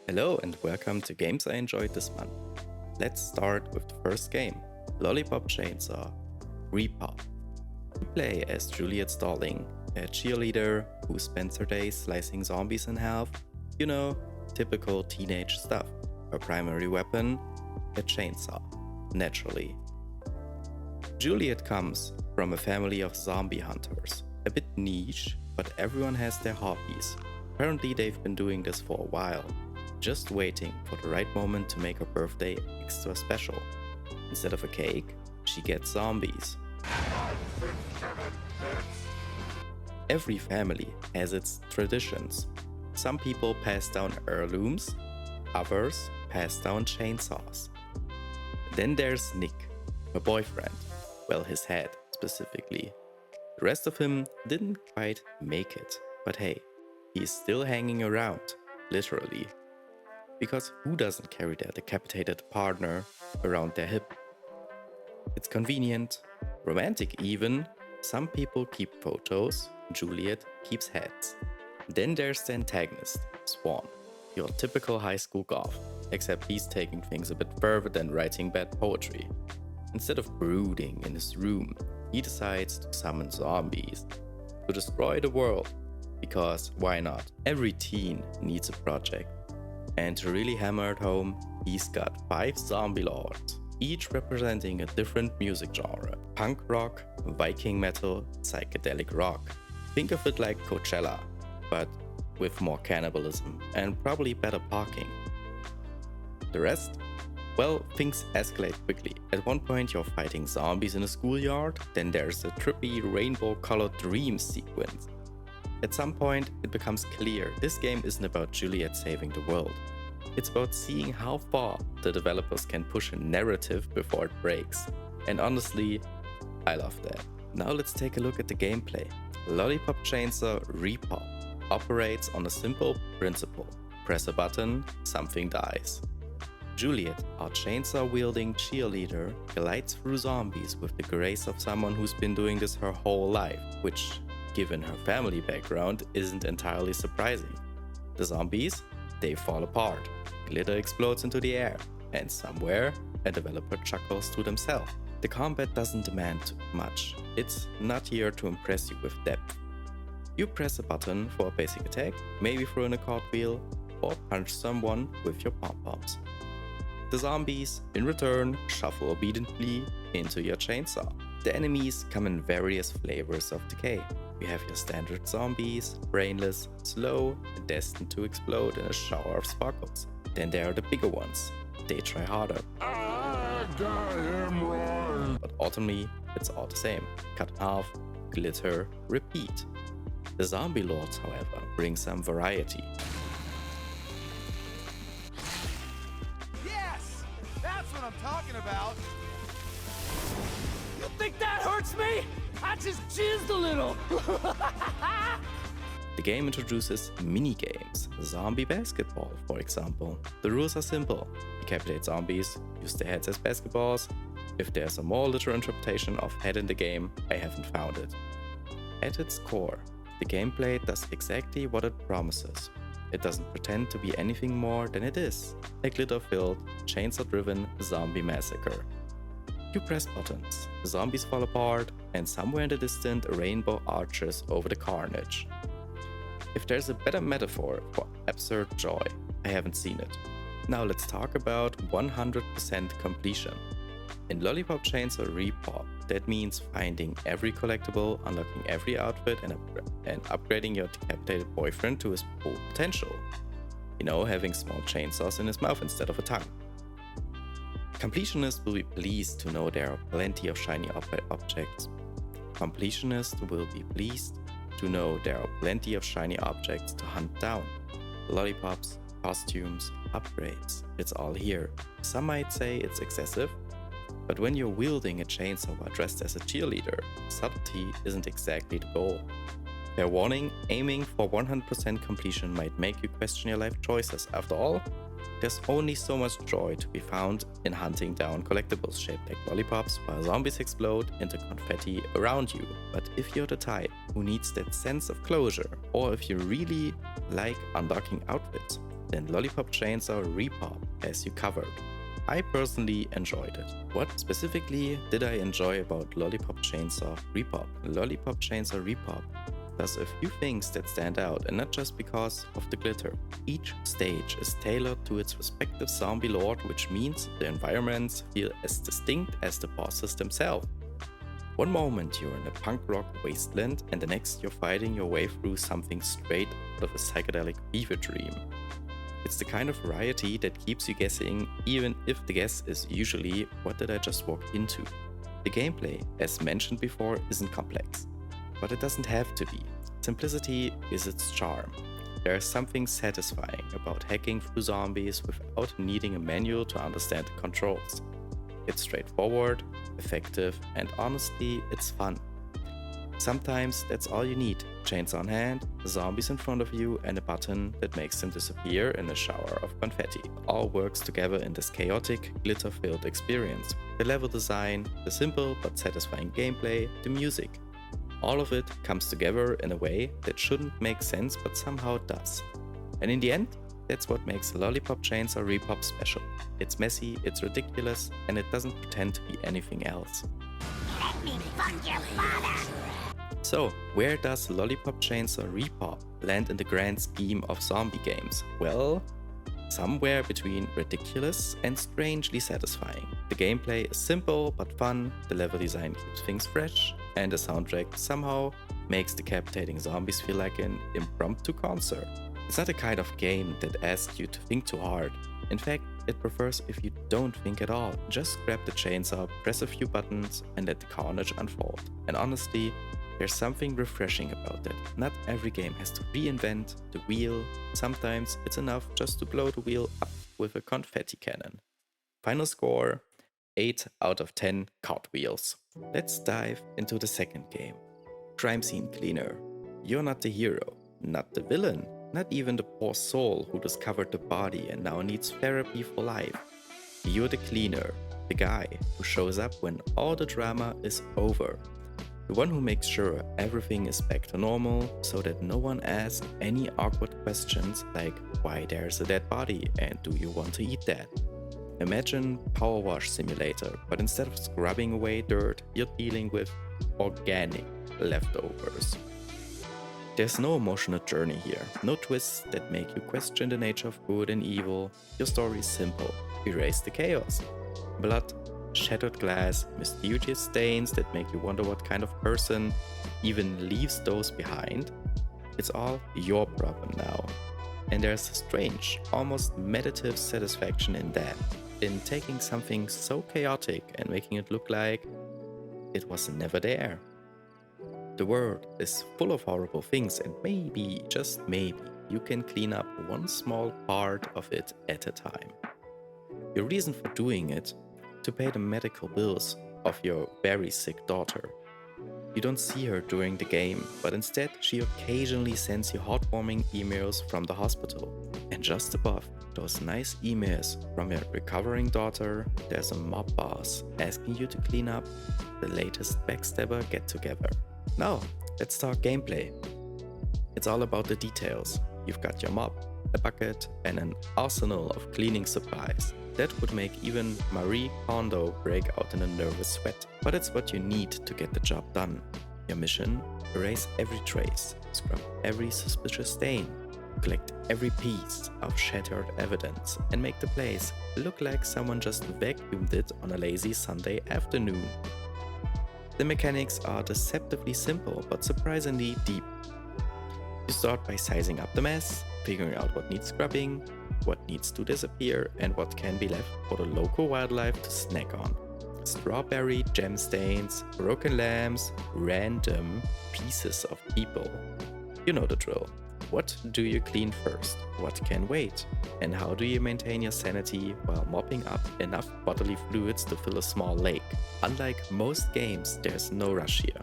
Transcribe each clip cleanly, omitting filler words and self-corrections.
Hello and welcome to Games I Enjoyed this month. Let's start with the first game, Lollipop Chainsaw Repop. You play as Juliet stalking, a cheerleader who spends her days slicing zombies in half. You know, typical teenage stuff. Her primary weapon, a chainsaw, naturally. Juliet comes from a family of zombie hunters, a bit niche, but everyone has their hobbies. Apparently they've been doing this for a while, just waiting for the right moment to make her birthday extra special. Instead of a cake, she gets zombies. Every family has its traditions. Some people pass down heirlooms, others pass down chainsaws. Then there's Nick, her boyfriend, well, his head specifically. The rest of him didn't quite make it, but hey, he's still hanging around, literally. Because who doesn't carry their decapitated partner around their hip? It's convenient, romantic even. Some people keep photos, Juliet keeps heads. Then there's the antagonist, Swan, your typical high school goth, except he's taking things a bit further than writing bad poetry. Instead of brooding in his room, he decides to summon zombies to destroy the world. Because why not? Every teen needs a project. And to really hammer it home, he's got 5 zombie lords, each representing a different music genre. Punk rock, Viking metal, psychedelic rock. Think of it like Coachella, but with more cannibalism and probably better parking. The rest? Well, things escalate quickly. At one point you're fighting zombies in a schoolyard, then there's a trippy rainbow-colored dream sequence. At some point, it becomes clear this game isn't about Juliet saving the world. It's about seeing how far the developers can push a narrative before it breaks. And honestly, I love that. Now let's take a look at the gameplay. Lollipop Chainsaw Repop operates on a simple principle. Press a button, something dies. Juliet, our chainsaw-wielding cheerleader, glides through zombies with the grace of someone who's been doing this her whole life, which, given her family background, isn't entirely surprising. The zombies, they fall apart, glitter explodes into the air, and somewhere, a developer chuckles to themselves. The combat doesn't demand much. It's not here to impress you with depth. You press a button for a basic attack, maybe throw in a cartwheel, or punch someone with your pom-poms. The zombies, in return, shuffle obediently into your chainsaw. The enemies come in various flavors of decay. You have your standard zombies, brainless, slow, and destined to explode in a shower of sparkles. Then there are the bigger ones. They try harder. I got him wrong. But ultimately, it's all the same. Cut in half, glitter, repeat. The zombie lords, however, bring some variety. Yes! That's what I'm talking about! You think that hurts me? I just jizzed a little! The game introduces mini-games, zombie basketball, for example. The rules are simple. Decapitate zombies, use their heads as basketballs. If there's a more literal interpretation of head in the game, I haven't found it. At its core, the gameplay does exactly what it promises. It doesn't pretend to be anything more than it is. A glitter-filled, chainsaw-driven zombie massacre. You press buttons, the zombies fall apart, and somewhere in the distance a rainbow arches over the carnage. If there's a better metaphor for absurd joy, I haven't seen it. Now let's talk about 100% completion. In Lollipop Chainsaw Repop, that means finding every collectible, unlocking every outfit, and upgrading your decapitated boyfriend to his full potential. You know, having small chainsaws in his mouth instead of a tongue. Completionists will be pleased to know there are plenty of shiny objects. Completionists will be pleased to know there are plenty of shiny objects to hunt down. Lollipops, costumes, upgrades, it's all here. Some might say it's excessive, but when you're wielding a chainsaw while dressed as a cheerleader, subtlety isn't exactly the goal. Fair warning, aiming for 100% completion might make you question your life choices. After all, there's only so much joy to be found in hunting down collectibles shaped like lollipops while zombies explode into confetti around you. But if you're the type who needs that sense of closure, or if you really like unlocking outfits, then Lollipop Chainsaw Repop has you covered. I personally enjoyed it. What specifically did I enjoy about Lollipop Chainsaw Repop? Lollipop Chainsaw Repop does a few things that stand out, and not just because of the glitter. Each stage is tailored to its respective zombie lore, which means the environments feel as distinct as the bosses themselves. One moment you're in a punk rock wasteland, and the next you're fighting your way through something straight out of a psychedelic fever dream. It's the kind of variety that keeps you guessing, even if the guess is usually, what did I just walk into? The gameplay, as mentioned before, isn't complex, but it doesn't have to be. Simplicity is its charm. There is something satisfying about hacking through zombies without needing a manual to understand the controls. It's straightforward, effective, and honestly, it's fun. Sometimes that's all you need: chainsaw on hand, zombies in front of you, and a button that makes them disappear in a shower of confetti. All works together in this chaotic, glitter-filled experience. The level design, the simple but satisfying gameplay, the music. All of it comes together in a way that shouldn't make sense but somehow does. And in the end, that's what makes Lollipop Chainsaw Repop special. It's messy, it's ridiculous, and it doesn't pretend to be anything else. Let me fuck your father! So, where does Lollipop Chainsaw Repop land in the grand scheme of zombie games? Well, somewhere between ridiculous and strangely satisfying. The gameplay is simple but fun, the level design keeps things fresh, and the soundtrack somehow makes decapitating zombies feel like an impromptu concert. It's not a kind of game that asks you to think too hard. In fact, it prefers if you don't think at all. Just grab the chainsaw, press a few buttons, and let the carnage unfold. And honestly, there's something refreshing about that. Not every game has to reinvent the wheel. Sometimes it's enough just to blow the wheel up with a confetti cannon. Final score: 8 out of 10 cartwheels. Let's dive into the second game. Crime Scene Cleaner. You're not the hero, not the villain, not even the poor soul who discovered the body and now needs therapy for life. You're the cleaner, the guy who shows up when all the drama is over. The one who makes sure everything is back to normal so that no one asks any awkward questions like why there's a dead body and do you want to eat that? Imagine Power Wash Simulator, but instead of scrubbing away dirt, you're dealing with organic leftovers. There's no emotional journey here, no twists that make you question the nature of good and evil. Your story is simple: erase the chaos. Blood, shattered glass, mysterious stains that make you wonder what kind of person even leaves those behind. It's all your problem now. And there's a strange, almost meditative satisfaction in that, in taking something so chaotic and making it look like it was never there. The world is full of horrible things, and maybe, just maybe, you can clean up one small part of it at a time. Your reason for doing it: to pay the medical bills of your very sick daughter. You don't see her during the game, but instead she occasionally sends you heartwarming emails from the hospital. And just above those nice emails from your recovering daughter, there's a mob boss asking you to clean up the latest backstabber get-together. Now, let's talk gameplay. It's all about the details. You've got your mop, a bucket, and an arsenal of cleaning supplies. That would make even Marie Kondo break out in a nervous sweat. But it's what you need to get the job done. Your mission: erase every trace, scrub every suspicious stain, collect every piece of shattered evidence, and make the place look like someone just vacuumed it on a lazy Sunday afternoon. The mechanics are deceptively simple but surprisingly deep. You start by sizing up the mess, figuring out what needs scrubbing, what needs to disappear, and what can be left for the local wildlife to snack on. Strawberry gem stains, broken lamps, random pieces of people. You know the drill. What do you clean first? What can wait? And how do you maintain your sanity while mopping up enough bodily fluids to fill a small lake? Unlike most games, there's no rush here.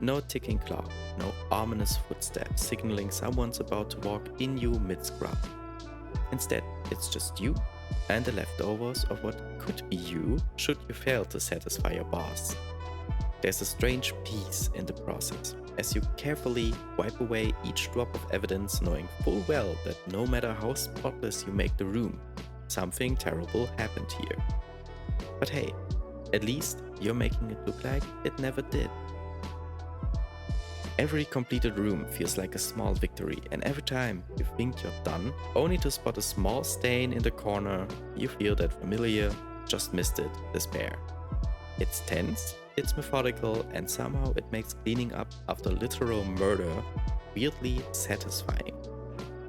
No ticking clock, no ominous footsteps signaling someone's about to walk in you mid-scrub. Instead, it's just you and the leftovers of what could be you should you fail to satisfy your boss. There's a strange peace in the process. as you carefully wipe away each drop of evidence, knowing full well that no matter how spotless you make the room, something terrible happened here. But hey, at least you're making it look like it never did. Every completed room feels like a small victory, and every time you think you're done, only to spot a small stain in the corner, you feel that familiar, just missed it despair. It's tense, it's methodical, and somehow it makes cleaning up after literal murder weirdly satisfying.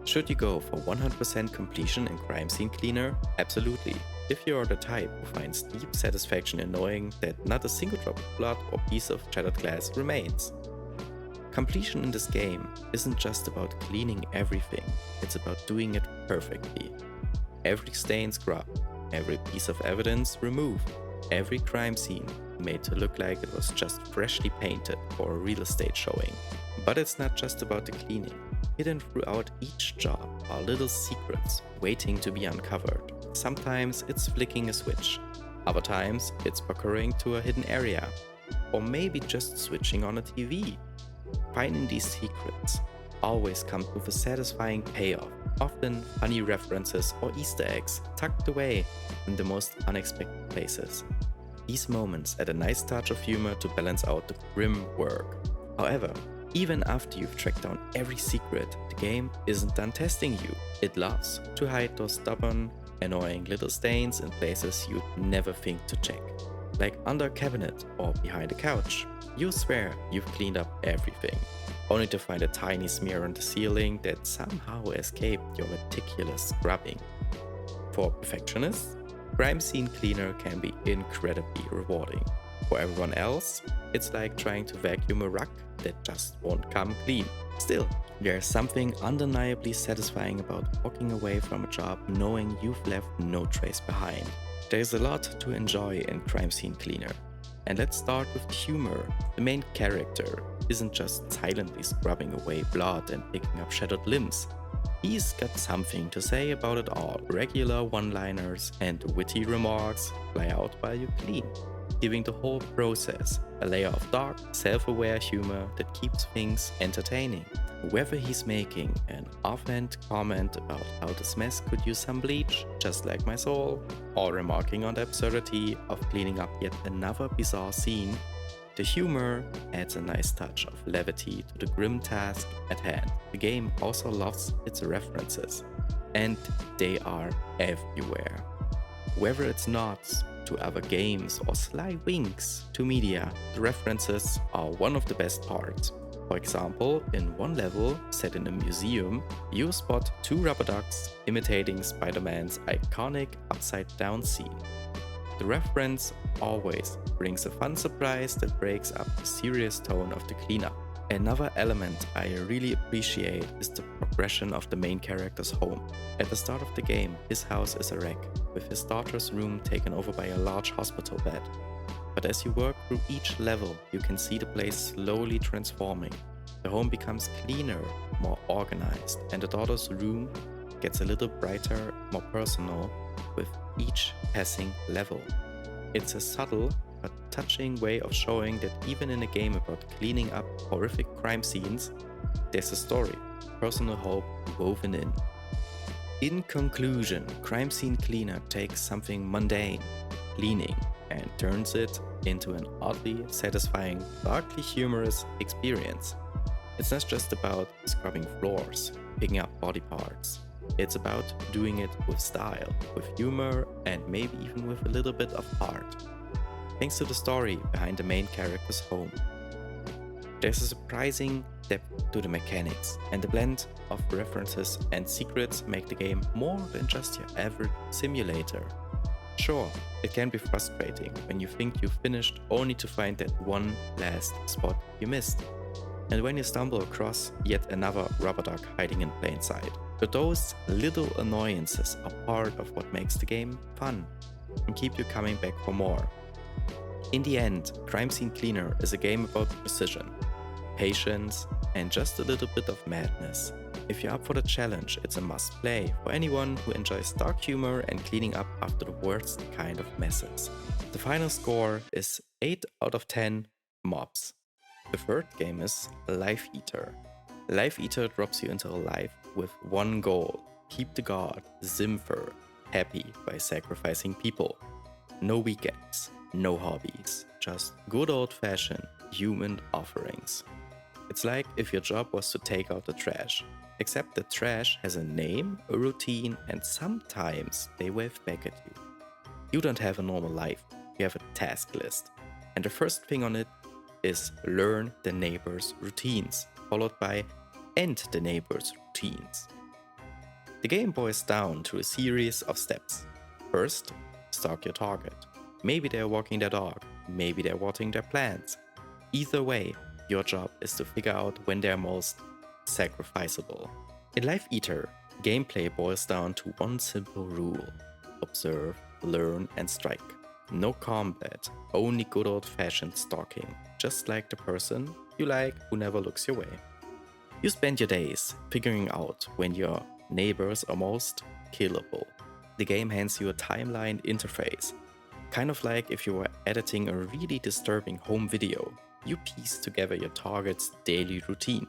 Should you go for 100% completion in Crime Scene Cleaner? Absolutely. If you're the type who finds deep satisfaction in knowing that not a single drop of blood or piece of shattered glass remains. Completion in this game isn't just about cleaning everything, it's about doing it perfectly. Every stain scrubbed, every piece of evidence removed, every crime scene made to look like it was just freshly painted for a real estate showing. But it's not just about the cleaning. Hidden throughout each job are little secrets waiting to be uncovered. Sometimes it's flicking a switch, other times it's puckering to a hidden area, or maybe just switching on a TV. Finding these secrets always comes with a satisfying payoff, often funny references or Easter eggs tucked away in the most unexpected places. These moments add a nice touch of humor to balance out the grim work. However, even after you've tracked down every secret, the game isn't done testing you. It loves to hide those stubborn, annoying little stains in places you'd never think to check, like under a cabinet or behind a couch. You swear you've cleaned up everything, only to find a tiny smear on the ceiling that somehow escaped your meticulous scrubbing. For perfectionists, Crime Scene Cleaner can be incredibly rewarding. For everyone else, it's like trying to vacuum a rug that just won't come clean. Still, there's something undeniably satisfying about walking away from a job knowing you've left no trace behind. There's a lot to enjoy in Crime Scene Cleaner. And let's start with the humor. The main character isn't just silently scrubbing away blood and picking up shattered limbs. He's got something to say about it all. Regular one-liners and witty remarks fly out while you clean, giving the whole process a layer of dark, self-aware humor that keeps things entertaining. Whether he's making an offhand comment about how this mess could use some bleach, just like my soul, or remarking on the absurdity of cleaning up yet another bizarre scene, the humor adds a nice touch of levity to the grim task at hand. The game also loves its references, and they are everywhere. Whether it's nods to other games or sly winks to media, the references are one of the best parts. For example, in one level set in a museum, you spot two rubber ducks imitating Spider-Man's iconic upside-down scene. The reference always brings a fun surprise that breaks up the serious tone of the cleanup. Another element I really appreciate is the progression of the main character's home. At the start of the game, his house is a wreck, with his daughter's room taken over by a large hospital bed. But as you work through each level, you can see the place slowly transforming. The home becomes cleaner, more organized, and the daughter's room gets a little brighter, more personal with each passing level. It's a subtle but touching way of showing that even in a game about cleaning up horrific crime scenes, there's a story, personal hope woven in. In conclusion, Crime Scene Cleaner takes something mundane, cleaning, and turns it into an oddly satisfying, darkly humorous experience. It's not just about scrubbing floors, picking up body parts. It's about doing it with style, with humor, and maybe even with a little bit of art. Thanks to the story behind the main character's home. There's a surprising depth to the mechanics, and the blend of references and secrets make the game more than just your average simulator. Sure, it can be frustrating when you think you've finished only to find that one last spot you missed, and when you stumble across yet another rubber duck hiding in plain sight. But those little annoyances are part of what makes the game fun and keep you coming back for more. In the end, Crime Scene Cleaner is a game about precision, patience, and just a little bit of madness. If you're up for the challenge, it's a must-play for anyone who enjoys dark humor and cleaning up after the worst kind of messes. The final score is 8 out of 10 mobs. The third game is Life Eater. Life Eater drops you into a life with one goal: keep the god, Zimfer, happy by sacrificing people. No weekends, no hobbies, just good old-fashioned human offerings. It's like if your job was to take out the trash, except the trash has a name, a routine, and sometimes they wave back at you. You don't have a normal life, you have a task list. And the first thing on it is learn the neighbor's routines, followed by end the neighbor's routines. The game boils down to a series of steps. First, stalk your target. Maybe they're walking their dog, maybe they're watering their plants. Either way, your job is to figure out when they're most sacrificable. In Life Eater, gameplay boils down to one simple rule: observe, learn, and strike. No combat, only good old-fashioned stalking, just like the person you like who never looks your way. You spend your days figuring out when your neighbors are most killable. The game hands you a timeline interface, kind of like if you were editing a really disturbing home video. You piece together your target's daily routine: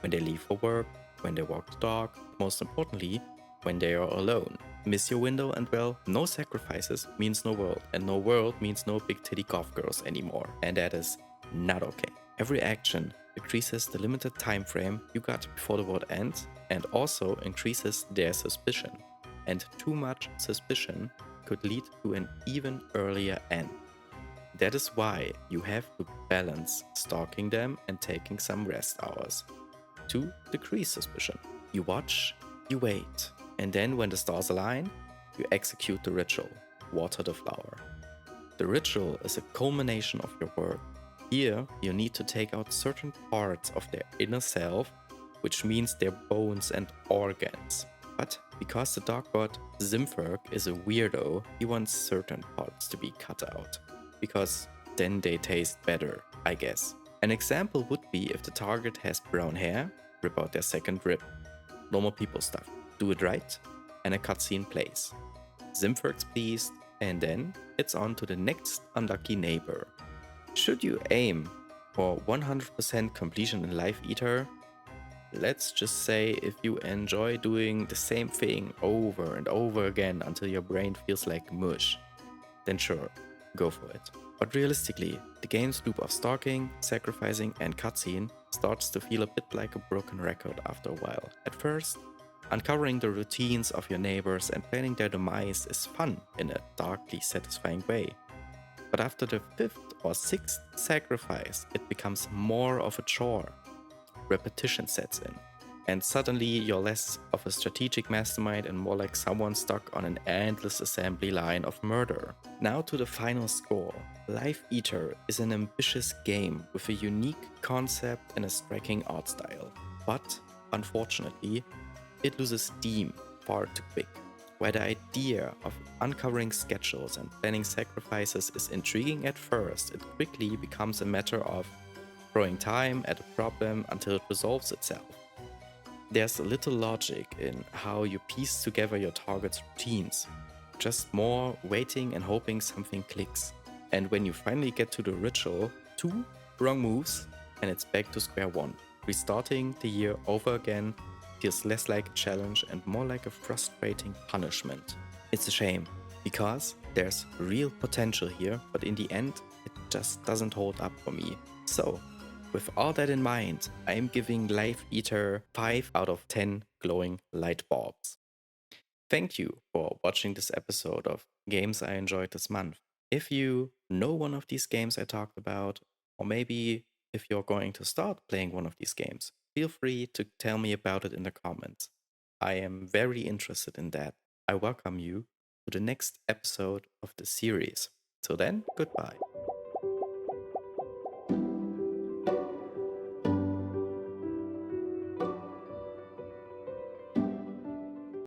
when they leave for work, when they walk the dog, most importantly, when they are alone. Miss your window and well, no sacrifices means no world, and no world means no big titty golf girls anymore, and that is not okay. Every action decreases the limited time frame you got before the world ends, and also increases their suspicion. And too much suspicion could lead to an even earlier end. That is why you have to balance stalking them and taking some rest hours to decrease suspicion. You watch, you wait, and then when the stars align, you execute the ritual: water the flower. The ritual is a culmination of your work. Here, you need to take out certain parts of their inner self, which means their bones and organs. But because the dog god Zimferk is a weirdo, he wants certain parts to be cut out, because then they taste better, I guess. An example would be if the target has brown hair, rip out their second rib. Normal people stuff. Do it right, and a cutscene plays. Zimferk's pleased, and then it's on to the next unlucky neighbor. Should you aim for 100% completion in Life Eater? Let's just say if you enjoy doing the same thing over and over again until your brain feels like mush, then sure, go for it. But realistically, the game's loop of stalking, sacrificing, and cutscene starts to feel a bit like a broken record after a while. At first, uncovering the routines of your neighbors and planning their demise is fun in a darkly satisfying way. But after the 5th or 6th sacrifice, it becomes more of a chore. Repetition sets in, and suddenly you're less of a strategic mastermind and more like someone stuck on an endless assembly line of murder. Now to the final score. Life Eater is an ambitious game with a unique concept and a striking art style, but unfortunately, it loses steam far too quick. Where the idea of uncovering schedules and planning sacrifices is intriguing at first, it quickly becomes a matter of throwing time at a problem until it resolves itself. There's little logic in how you piece together your target's routines, just more waiting and hoping something clicks. And when you finally get to the ritual, 2 wrong moves and it's back to square one. Restarting the year over again feels less like a challenge and more like a frustrating punishment. It's a shame, because there's real potential here, but in the end, it just doesn't hold up for me. So, with all that in mind, I am giving Life Eater 5 out of 10 glowing light bulbs. Thank you for watching this episode of Games I Enjoyed This Month. If you know one of these games I talked about, or maybe if you're going to start playing one of these games, feel free to tell me about it in the comments. I am very interested in that. I welcome you to the next episode of the series. Till then, goodbye.